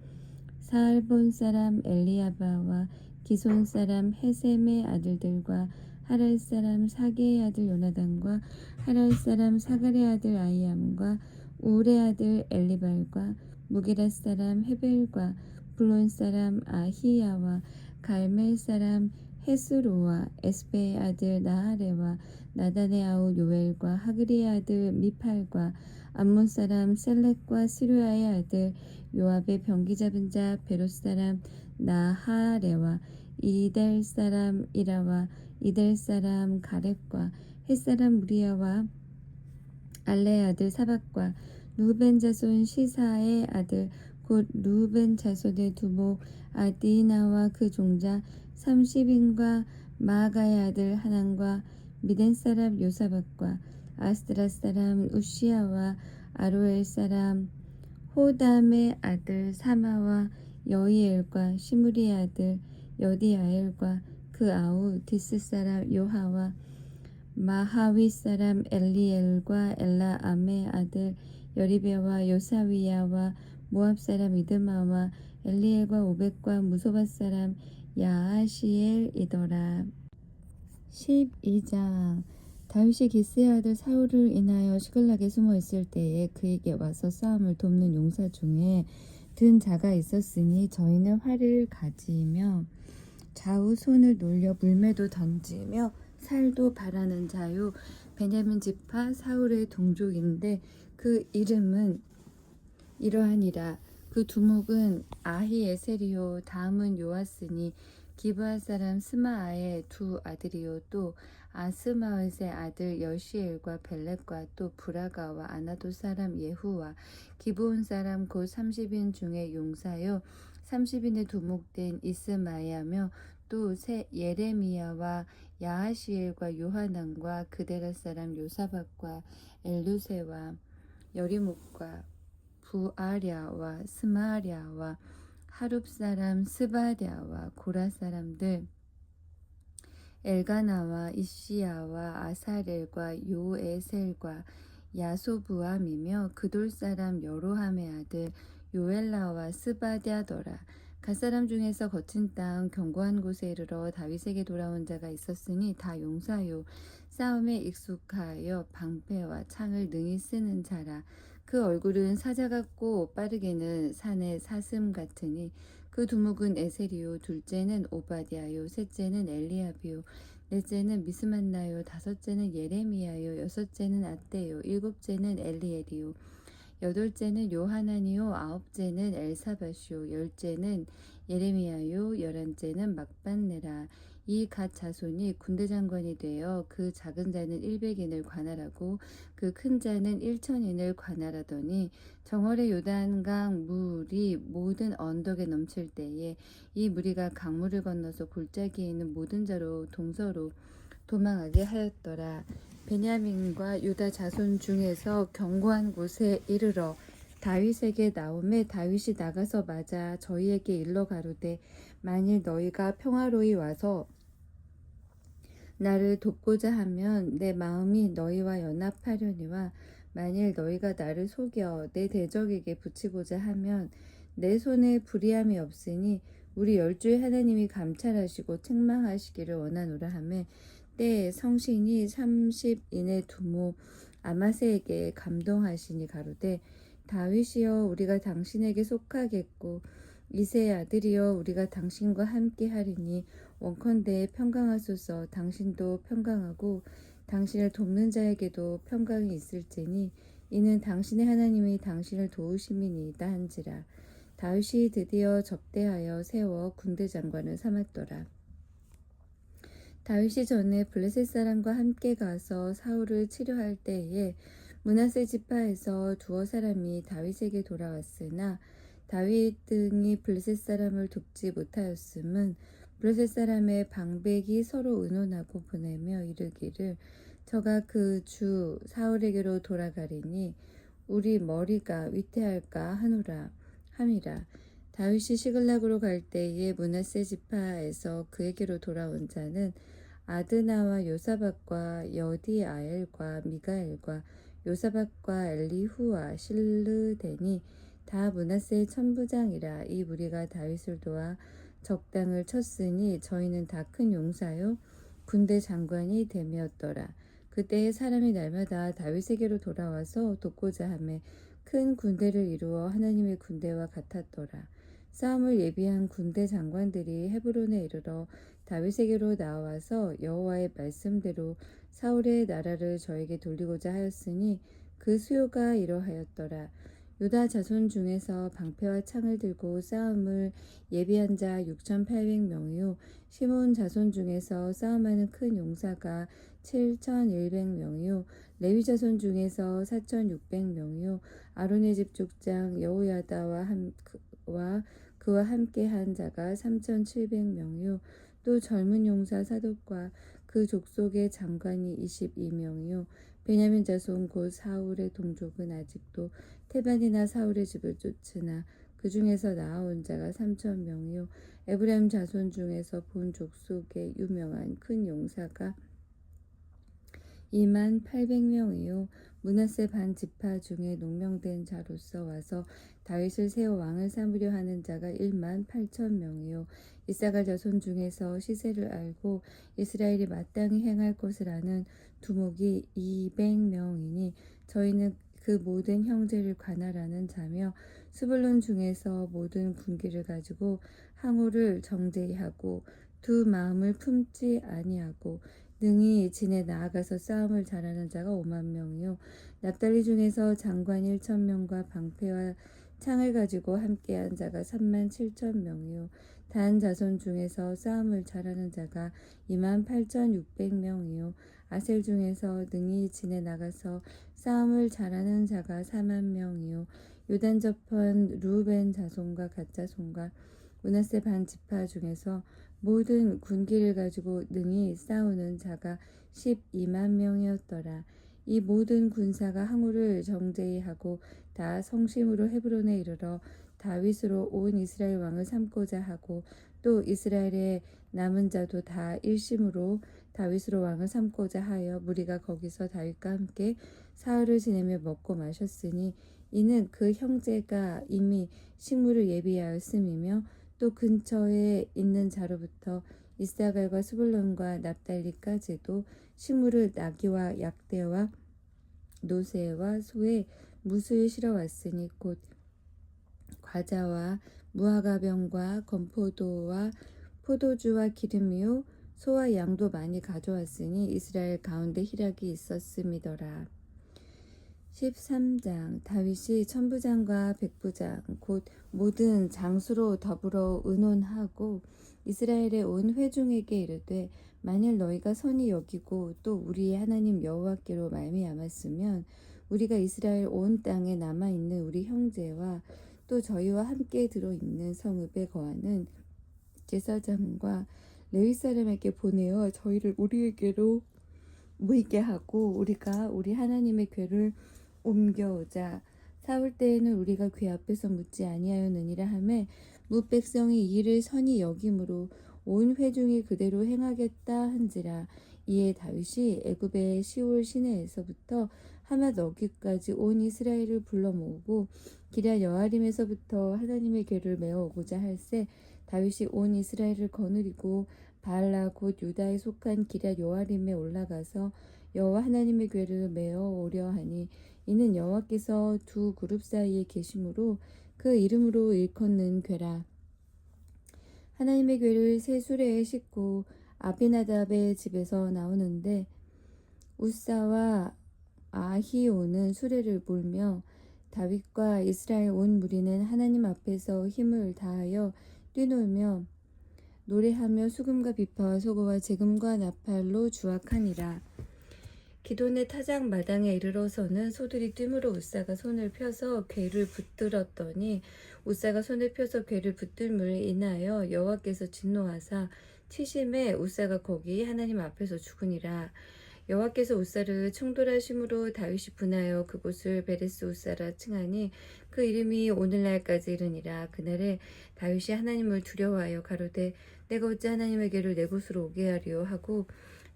사알본 사람 엘리야바와 기손 사람 헤셈의 아들들과 하랄 사람 사게의 아들 요나단과 하랄 사람 사갈의 아들 아이암과 우울의 아들 엘리발과 무게라 사람 헤벨과 블론 사람 아히야와 갈멜 사람 헤스로와 에스베의 아들 나하레와 나단의 아우 요엘과 하그리의 아들 미팔과 암몬 사람 셀렉과 스루야의 아들 요압의 병기 잡은 자 베롯 사람 나하레와 이델 사람 이라와 이델 사람 가렙과 헷 사람 무리야와 알레의 아들 사박과 루벤 자손 시사의 아들 곧 루벤 자손의 두목 아디나와 그 종자 30인과 마아가의 아들 하난과 미덴 사람 요사박과 아스드라 사람 우시아와 아로엘 사람 호담의 아들 사마와 여이엘과 시므리의 아들 여디아엘과 그 아우 디스 사람 요하와 마하위 사람 엘리엘과 엘라암의 아들 여리베와 요사위야와 모압 사람 이드마와 엘리엘과 오벳과 무소바 사람 야하시엘이더라. 12장 다윗이 기스의 아들 사울을 인하여 시글락에 숨어 있을 때에 그에게 와서 싸움을 돕는 용사 중에 든 자가 있었으니 저희는 활을 가지며 좌우 손을 놀려 물매도 던지며 살도 바라는 자요 베냐민 지파 사울의 동족인데 그 이름은 이러하니라. 그 두목은 아히에셀이요 다음은 요아스니 기브아 사람 스마아의 두 아들이요 또 아스마웻의 아들 여시엘과 벨렉과 또 브라가와 아나도 사람 예후와 기브온 사람 곧 30인 중에 용사요 30인의 두목된 이스마야며 또 예레미야와 야하시엘과 요하난과 그데라 사람 요사박과 엘루세와 여리목과 부아랴와 스마랴와 하룹 사람 스바랴와 고라 사람들 엘가나와 이시야와 아사렐과 요에셀과 야소부암이며 그돌 사람 여로함의 아들 요엘라와 스바랴더라. 갓사람 중에서 거친 땅 견고한 곳에 이르러 다윗에게 돌아온 자가 있었으니 다 용사요 싸움에 익숙하여 방패와 창을 능히 쓰는 자라. 그 얼굴은 사자 같고 빠르게는 산의 사슴 같으니 그 두목은 에셀이요 둘째는 오바댜요 셋째는 엘리압이요 넷째는 미스만나요 다섯째는 예레미야요 여섯째는 앗대요 일곱째는 엘리엘이요 여덟째는 요하나니요 아홉째는 엘사밧이요 열째는 예레미야요 열한째는 막반네라. 이 갓 자손이 군대 장관이 되어 그 작은 자는 100인을 관할하고 그 큰 자는 1000인을 관할하더니 정월의 요단강 물이 모든 언덕에 넘칠 때에 이 무리가 강물을 건너서 골짜기에 있는 모든 자로 동서로 도망하게 하였더라. 베냐민과 유다 자손 중에서 견고한 곳에 이르러 다윗에게 나오매 다윗이 나가서 맞아 저희에게 일러 가로되 만일 너희가 평화로이 와서 나를 돕고자 하면 내 마음이 너희와 연합하려니와 만일 너희가 나를 속여 내 대적에게 붙이고자 하면 내 손에 불의함이 없으니 우리 열주의 하나님이 감찰하시고 책망하시기를 원하노라 하매 때에 성신이 30인의 두모 아마세에게 감동하시니 가로되 다윗이여 우리가 당신에게 속하겠고 이새의 아들이여 우리가 당신과 함께 하리니 원컨대 평강하소서. 당신도 평강하고 당신을 돕는 자에게도 평강이 있을지니 이는 당신의 하나님이 당신을 도우심이니이다 한지라. 다윗이 드디어 접대하여 세워 군대 장관을 삼았더라. 다윗이 전에 블레셋 사람과 함께 가서 사울을 치료할 때에 므낫세 지파에서 두어 사람이 다윗에게 돌아왔으나 다윗 등이 블레셋 사람을 돕지 못하였음은 블레셋 사람의 방백이 서로 의논하고 보내며 이르기를 저가 그 주 사울에게로 돌아가리니 우리 머리가 위태할까 하노라 함이라. 다윗이 시글락으로 갈 때에 므낫세 지파에서 그에게로 돌아온 자는 아드나와 요사박과 여디아엘과 미가엘과 요사박과 엘리후와 실르데니 다 므낫세의 천부장이라. 이 무리가 다윗을 도와 적당을 쳤으니 저희는 다 큰 용사요 군대 장관이 되었더라. 그때에 사람이 날마다 다윗에게로 돌아와서 돕고자 하매 큰 군대를 이루어 하나님의 군대와 같았더라. 싸움을 예비한 군대 장관들이 헤브론에 이르러 다윗에게로 나와서 여호와의 말씀대로 사울의 나라를 저에게 돌리고자 하였으니 그 수요가 이러하였더라. 유다 자손 중에서 방패와 창을 들고 싸움을 예비한 자 6,800명이요 시몬 자손 중에서 싸움하는 큰 용사가 7,100명이요 레위 자손 중에서 4,600명이요 아론의 집 족장 여호야다와 그와 함께 한 자가 3,700명이요 또 젊은 용사 사독과 그 족속의 장관이 22명이요 베냐민 자손 곧 사울의 동족은 아직도 테반이나 사울의 집을 쫓으나 그 중에서 나아온 자가 3,000명이요 에브라임 자손 중에서 본 족속의 유명한 큰 용사가 28,000명이요 므낫세 반 지파 중에 농명된 자로서 와서 다윗을 세워 왕을 삼으려 하는 자가 18,000명이요 이사갈 자손 중에서 시세를 알고 이스라엘이 마땅히 행할 것을 아는 두목이 200명이니 저희는 그 모든 형제를 관할하는 자며 스불론 중에서 모든 군기를 가지고 항우를 정제히 하고 두 마음을 품지 아니하고 능히 진에 나아가서 싸움을 잘하는 자가 50,000명이요 납달리 중에서 장관 1,000명과 방패와 창을 가지고 함께한 자가 37,000명이요 단 자손 중에서 싸움을 잘하는 자가 28,600명이요 아셀 중에서 능히 진에 나가서 싸움을 잘하는 자가 40,000명이요 요단 저편 루벤 자손과 갓 자손과 므낫세 반 지파 중에서 모든 군기를 가지고 능히 싸우는 자가 120,000명이었더라. 이 모든 군사가 항우를 정제히 하고 다 성심으로 헤브론에 이르러 다윗으로 온 이스라엘 왕을 삼고자 하고 또 이스라엘의 남은 자도 다 일심으로 다윗으로 왕을 삼고자 하여 무리가 거기서 다윗과 함께 사흘을 지내며 먹고 마셨으니 이는 그 형제가 이미 식물을 예비하였음이며 또 근처에 있는 자로부터 이사갈과 스불론과 납달리까지도 식물을 나귀와 약대와 노새와 소의 무수히 실어왔으니 곧 과자와 무화과병과 건포도와 포도주와 기름이요 소와 양도 많이 가져왔으니 이스라엘 가운데 희락이 있었음이더라. 13장 다윗이 천부장과 백부장 곧 모든 장수로 더불어 의논하고 이스라엘의 온 회중에게 이르되 만일 너희가 선히 여기고 또 우리의 하나님 여호와께로 말미암았으면 우리가 이스라엘 온 땅에 남아 있는 우리 형제와 또 저희와 함께 들어 있는 성읍에 거하는 제사장과 레위 사람에게 보내어 저희를 우리에게로 모이게 하고 우리가 우리 하나님의 궤를 옮겨오자. 사울 때에는 우리가 궤 앞에서 묻지 아니하였느니라 하매 뭇 백성이 이 일을 선히 여김으로 온 회중이 그대로 행하겠다 한지라. 이에 다윗이 애굽의 시올 시내에서부터 하맛 어귀까지 온 이스라엘을 불러 모으고 기럇 여아림에서부터 하나님의 궤를 메어 오고자 할새 다윗이 온 이스라엘을 거느리고 바알라 곧 유다에 속한 기럇 여아림에 올라가서 여호와 하나님의 궤를 메어 오려 하니 이는 여호와께서 두 그룹 사이에 계심으로 그 이름으로 일컫는 궤라. 하나님의 궤를 새 수레에 싣고 아비나답의 집에서 나오는데 우사와 아히오는 수레를 몰며 다윗과 이스라엘 온 무리는 하나님 앞에서 힘을 다하여 뛰놀며 노래하며 수금과 비파와 소고와 제금과 나팔로 주악하니라. 기돈의 타작 마당에 이르러서는 소들이 뛰므로 우사가 손을 펴서 궤를 붙들었더니 우사가 손을 펴서 궤를 붙들므로 인하여 여호와께서 진노하사 치심에 우사가 거기 하나님 앞에서 죽으니라. 여호와께서 우사를 충돌하심으로 다윗이 분하여 그곳을 베레스 우사라 칭하니 그 이름이 오늘날까지 이르니라. 그날에 다윗이 하나님을 두려워하여 가로되 내가 어찌 하나님의 궤를 내 곳으로 오게 하리요 하고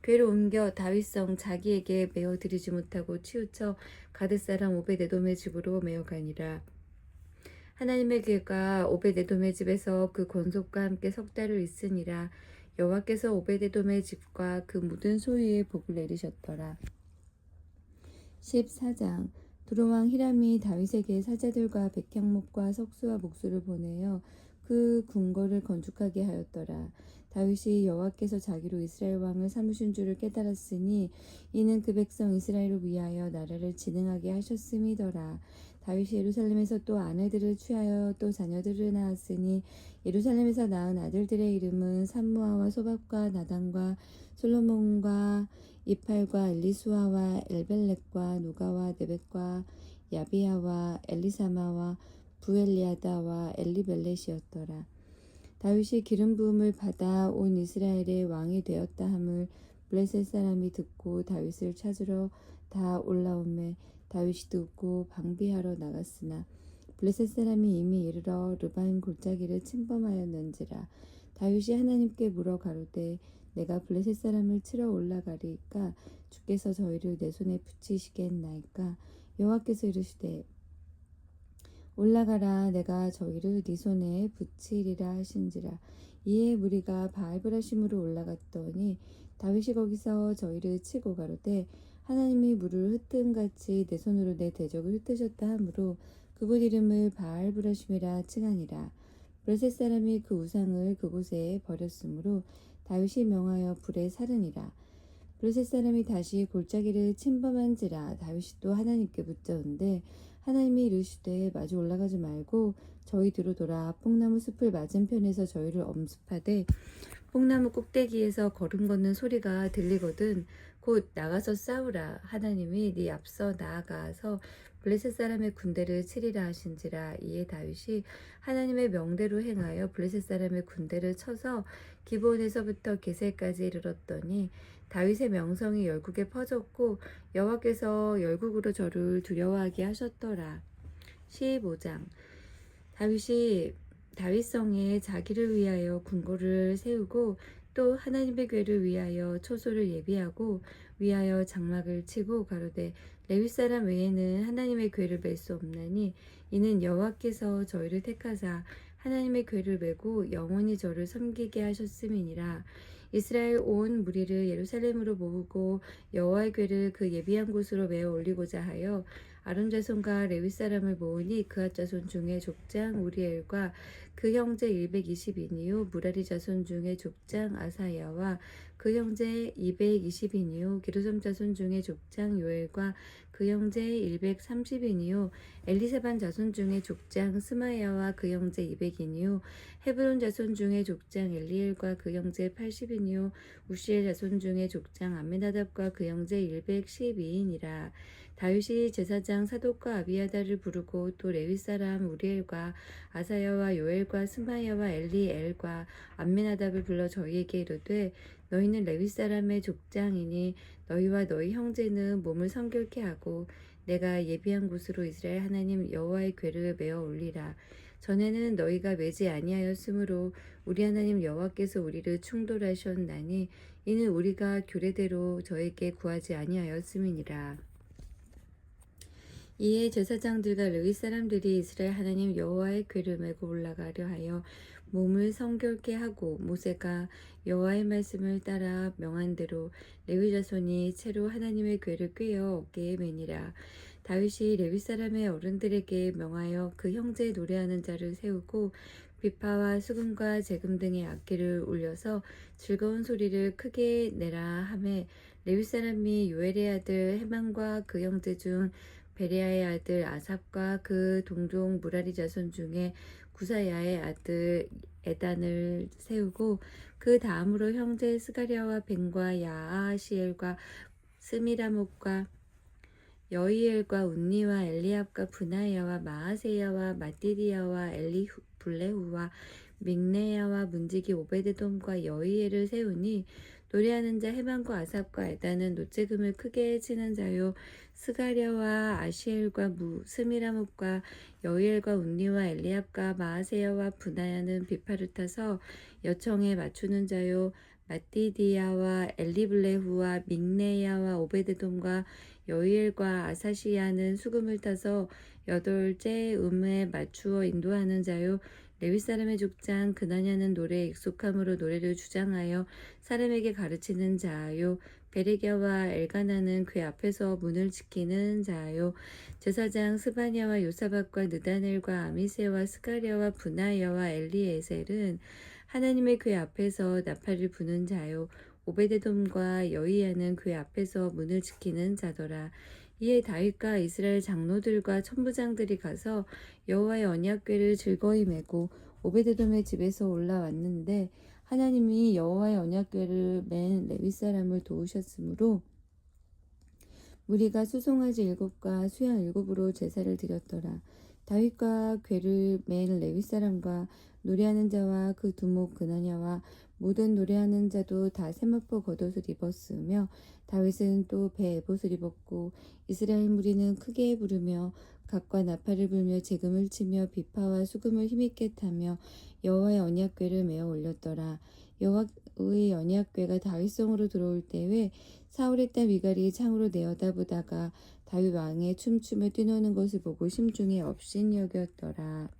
궤를 옮겨 다윗성 자기에게 메어 드리지 못하고 치우쳐 가드 사람 오베데돔의 집으로 메어 가니라. 하나님의 궤가 오베데돔의 집에서 그 권속과 함께 석 달을 있으니라. 여호와께서 오베데돔의 집과 그 모든 소유에 복을 내리셨더라. 14장 두로왕 히람이 다윗에게 사자들과 백향목과 석수와 목수를 보내어 그 궁궐을 건축하게 하였더라. 다윗이 여호와께서 자기로 이스라엘 왕을 삼으신 줄을 깨달았으니 이는 그 백성 이스라엘을 위하여 나라를 진흥하게 하셨음이더라. 다윗이 예루살렘에서 또 아내들을 취하여 또 자녀들을 낳았으니 예루살렘에서 낳은 아들들의 이름은 삼무아와 소박과 나단과 솔로몬과 이팔과 엘리수아와 엘벨렉과 누가와 네벳과 야비야와 엘리사마와 부엘리아다와 엘리벨렛이었더라. 다윗이 기름 부음을 받아 온 이스라엘의 왕이 되었다 함을 블레셋 사람이 듣고 다윗을 찾으러 다 올라오매 다윗이 듣고 방비하러 나갔으나 블레셋 사람이 이미 이르러 르바임 골짜기를 침범하였는지라. 다윗이 하나님께 물어 가로되 내가 블레셋 사람을 치러 올라가리까 주께서 저희를 내 손에 붙이시겠나이까. 여호와께서 이르시되 올라가라 내가 저희를 네 손에 붙이리라 하신지라. 이에 무리가 바알브라심으로 올라갔더니 다윗이 거기서 저희를 치고 가로되 하나님이 물을 흩음같이 내 손으로 내 대적을 흩으셨다 하므로 그곳 이름을 바알브라심이라 칭하니라. 블레셋 사람이 그 우상을 그곳에 버렸으므로 다윗이 명하여 불에 사르니라. 블레셋 사람이 다시 골짜기를 침범한지라. 다윗이 또 하나님께 묻자온데 하나님이 이르시되 마주 올라가지 말고 저희 뒤로 돌아 뽕나무 숲을 맞은편에서 저희를 엄습하되 뽕나무 꼭대기에서 걸음 걷는 소리가 들리거든 곧 나가서 싸우라. 하나님이 네 앞서 나아가서 블레셋 사람의 군대를 치리라 하신지라. 이에 다윗이 하나님의 명대로 행하여 블레셋 사람의 군대를 쳐서 기브온에서부터 게셀까지 이르렀더니 다윗의 명성이 열국에 퍼졌고 여호와께서 열국으로 저를 두려워하게 하셨더라. 15장. 다윗이 다윗성에 자기를 위하여 궁궐을 세우고 또 하나님의 궤를 위하여 초소를 예비하고 위하여 장막을 치고 가로되 레위 사람 외에는 하나님의 궤를 맬 수 없나니 이는 여호와께서 저희를 택하사 하나님의 궤를 메고 영원히 저를 섬기게 하셨음이니라. 이스라엘 온 무리를 예루살렘으로 모으고 여호와의 궤를 그 예비한 곳으로 메어 올리고자 하여 아론 자손과 레위 사람을 모으니 그앗 자손 중에 족장 우리엘과 그 형제 120인이요 무라리 자손 중에 족장 아사야와 그 형제 220인이요 기르솜 자손 중에 족장 요엘과 그 형제 130인이요 엘리사반 자손 중에 족장 스마야와 그 형제 200인이요 헤브론 자손 중에 족장 엘리엘과 그 형제 80인이요 우시엘 자손 중에 족장 암미나답과 그 형제 112인이라. 다윗이 제사장 사독과 아비아다를 부르고 또 레위 사람 우리엘과 아사야와 요엘과 스마야와 엘리엘과 암미나답을 불러 저희에게 이르되 너희는 레위 사람의 족장이니 너희와 너희 형제는 몸을 성결케 하고 내가 예비한 곳으로 이스라엘 하나님 여호와의 궤를 메어 올리라. 전에는 너희가 매지 아니하였으므로 우리 하나님 여호와께서 우리를 충돌하셨나니 이는 우리가 규례대로 저에게 구하지 아니하였음이니라. 이에 제사장들과 레위 사람들이 이스라엘 하나님 여호와의 궤를 메고 올라가려 하여 몸을 성결케 하고 모세가 여호와의 말씀을 따라 명한 대로 레위 자손이 채로 하나님의 궤를 꿰어 어깨에 매니라. 다윗이 레위 사람의 어른들에게 명하여 그 형제 노래하는 자를 세우고 비파와 수금과 재금 등의 악기를 울려서 즐거운 소리를 크게 내라 하매 레위 사람이 요엘의 아들 헤만과 그 형제 중 베레아의 아들 아삽과 그 동종 무라리 자손 중에 구사야의 아들 에단을 세우고 그 다음으로 형제 스가랴와 벤과 야아시엘과 스미라목과 여이엘과 운니와 엘리압과 브나야와 마아세야와 마띠디야와 블레후와 믹네야와 문지기 오베데돔과 여이엘을 세우니 노래하는 자 헤만과 아삽과 에단은 노재금을 크게 치는 자요 스가랴와 아시엘과 스미라목과 여이엘과 운니와 엘리압과 마아세야와 브나야는 비파를 타서 여청에 맞추는 자요 마띠디야와 엘리블레후와 믹네야와 오베데돔과 여이엘과 아사시야는 수금을 타서 여덟째 음에 맞추어 인도하는 자요 레위 사람의 족장 그나냐는 노래에 익숙함으로 노래를 주장하여 사람에게 가르치는 자요 베레갸와 엘가나는 궤 앞에서 문을 지키는 자요 제사장 스바냐와 요사박과 느다넬과 아미세와 스가랴와 브나야와 엘리에셀은 하나님의 궤 앞에서 나팔을 부는 자요 오베데돔과 여이야는 궤 앞에서 문을 지키는 자더라. 이에 다윗과 이스라엘 장로들과 천부장들이 가서 여호와의 언약궤를 즐거이 메고 오베데돔의 집에서 올라왔는데 하나님이 여호와의 언약궤를 맨 레위 사람을 도우셨으므로 무리가 수송아지 7과 수양 7으로 제사를 드렸더라. 다윗과 궤를 맨 레위 사람과 노래하는 자와 그 두목 그나냐와 모든 노래하는 자도 다 세마포 겉옷을 입었으며 다윗은 또 배 에봇을 입었고 이스라엘 무리는 크게 부르며 각과 나팔을 불며 재금을 치며 비파와 수금을 힘있게 타며 여호와의 언약궤를 메어 올렸더라. 여호와의 언약궤가 다윗성으로 들어올 때에 사울의 딸 미갈이 창으로 내어다보다가 다윗 왕의 춤춤을 뛰노는 것을 보고 심중에 업신여겼더라.